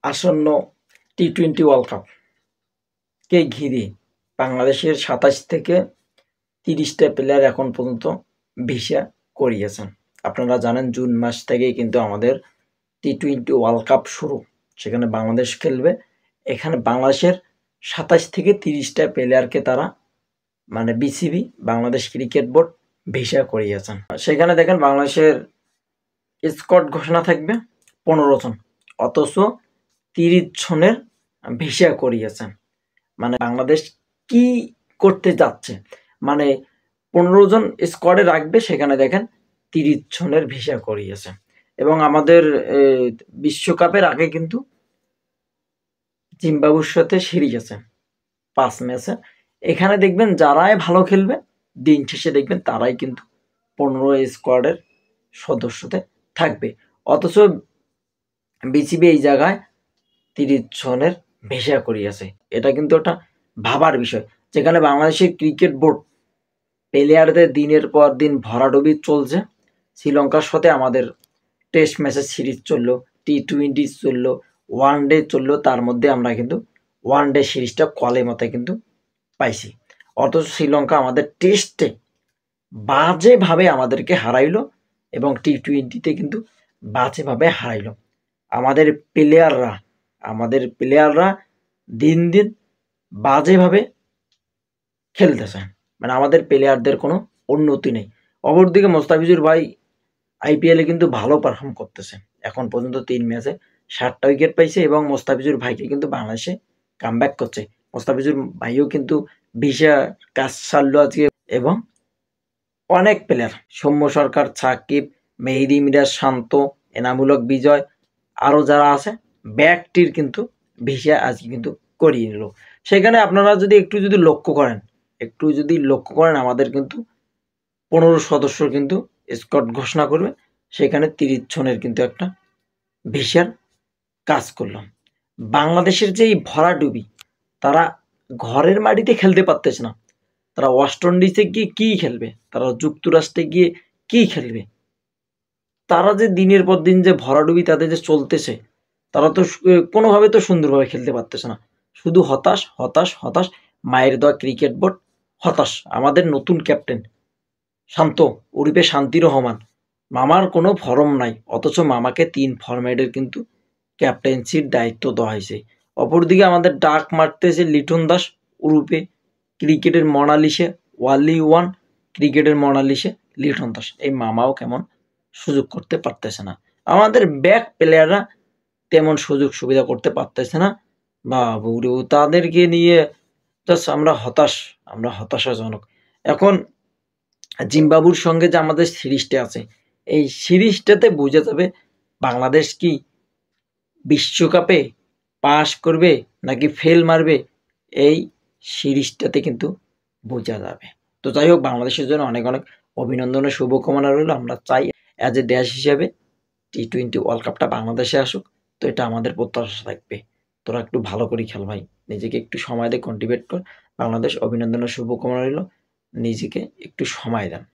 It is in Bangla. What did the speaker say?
আসন্ন টি-20 ওয়ার্ল্ড কাপকে ঘিরে বাংলাদেশের ২৭ থেকে ৩০টা প্লেয়ার এখন পর্যন্ত ভিসা করিয়েছেন। আপনারা জানেন জুন মাস থেকেই কিন্তু আমাদের টি-20 ওয়ার্ল্ড কাপ শুরু, সেখানে বাংলাদেশ খেলবে। এখানে বাংলাদেশের ২৭ থেকে ৩০টা প্লেয়ারকে তারা BCB Bangladesh cricket board visa করিয়েছেন। সেখানে দেখেন বাংলাদেশের স্কোয়াড ঘোষণা থাকবে ১৫ জন, অথচ ৩০ জনের ভিসা করিয়েছেন। বাংলাদেশ কি করতে যাচ্ছে, ১৫ জন স্কোয়াডে রাখবে, সেখানে দেখেন ৩০ জনের ভিসা করিয়েছে। এবং আমাদের বিশ্বকাপের আগে কিন্তু জিম্বাবুয়ের সাথে সিরিজ আছে ৫ ম্যাচে। এখানে দেখবেন যারাই ভালো খেলবে দিন শেষে দেখবেন তারাই কিন্তু ১৫ স্কোয়াডের সদস্যতে থাকবে, অথচ বিসিবি এই জায়গায় ৩০ জনের ভিসা করিয়েছে। এটা কিন্তু একটা ভাবার বিষয়, যেখানে বাংলাদেশের ক্রিকেট বোর্ড প্লেয়ারদের দিনের পর দিন ভরাডুবি চলছে। শ্রীলঙ্কার সাথে আমাদের টেস্ট ম্যাচের সিরিজ চললো, টি-20 চললো, ওয়ান ডে চললো, তার মধ্যে আমরা কিন্তু ওয়ান ডে সিরিজটা কলের মতো কিন্তু পাইছি, অথচ শ্রীলঙ্কা আমাদের টেস্টে বাজেভাবে আমাদেরকে হারাইলো এবং টি-20তে কিন্তু বাজেভাবে হারাইলো। আমাদের প্লেয়াররা দিন দিন বাজেভাবে খেলতেছে, আমাদের প্লেয়ারদের কোনো উন্নতি নেই। অপরদিকে মোস্তাফিজুর ভাই আইপিএলে কিন্তু ভালো পারফর্ম করতেছে, এখন পর্যন্ত ৩ ম্যাচে 7টা উইকেট পাইছে এবং মোস্তাফিজুর ভাইকে কিন্তু বাংলাদেশে কামব্যাক করছে। মোস্তাফিজুর ভাইও কিন্তু ভিসা কাজ ছাড়লো আজকে। এবং অনেক প্লেয়ার সৌম্য সরকার, সাকিব, মেহেদী মিরাজ, শান্ত, এনামূলক বিজয়, আরও যারা আছে ব্যাকটির কিন্তু ভিসা আজকে কিন্তু করিয়ে নিল। সেখানে আপনারা যদি একটু লক্ষ্য করেন আমাদের কিন্তু ১৫ সদস্যর কিন্তু স্কোয়াড ঘোষণা করবে, সেখানে ৩০ জনের কিন্তু একটা ভিসার কাজ করলাম। বাংলাদেশের যে এই ভরাডুবি, তারা ঘরের মাটিতে খেলতে পারতেছে না, তারা ওয়েস্ট ইন্ডিজে গিয়ে কী খেলবে, তারা যুক্তরাষ্ট্রে গিয়ে কী খেলবে, তারা যে দিনের পর দিন যে ভরাডুবি তাদের যে চলতেছে, তারা তো কোনোভাবে তো সুন্দরভাবে খেলতে পারতেছে না, শুধু হতাশ হতাশ হতাশ। মায়ের দেওয়া ক্রিকেট বোর্ড হতাশ। আমাদের নতুন ক্যাপ্টেন শান্ত উরুপে শান্তি রহমান, মামার কোনো ফরম নাই, অথচ মামাকে ৩ ফরম্যাটের কিন্তু ক্যাপ্টেন্সির দায়িত্ব দেওয়া হয়েছে। অপরদিকে আমাদের ডাক মারতেছে লিটন দাস উরুপে ক্রিকেটের মনালিসে, ওয়ালি ওয়ান ক্রিকেটের মনালিসে লিটন দাস। এই মামাও কেমন সুযোগ করতে পারতেছে না, আমাদের ব্যাক প্লেয়াররা তেমন সুযোগ সুবিধা করতে পারতেছে না। বাবুরে, তাদেরকে নিয়ে জাস্ট আমরা হতাশাজনক। এখন জিম্বাবুর সঙ্গে যে আমাদের সিরিজটা আছে, এই সিরিজটাতে বোঝা যাবে বাংলাদেশ কি বিশ্বকাপে পাস করবে নাকি ফেল মারবে, এই সিরিজটাতে কিন্তু বোঝা যাবে। তো যাই হোক, বাংলাদেশের জন্য অনেক অনেক অভিনন্দনের শুভকামনা রইল। আমরা চাই অ্যাজ এ দেশ হিসেবে টি-20 ওয়ার্ল্ড কাপটা বাংলাদেশে আসুক, তো এটা আমাদের প্রত্যাশা থাকবে। তোরা একটু ভালো করে খেল ভাই, নিজেকে একটু সময় দিয়ে কন্ট্রিবিউট কর। বাংলাদেশ অভিনন্দনের শুভকামনা রইল, নিজেকে একটু সময় দেন।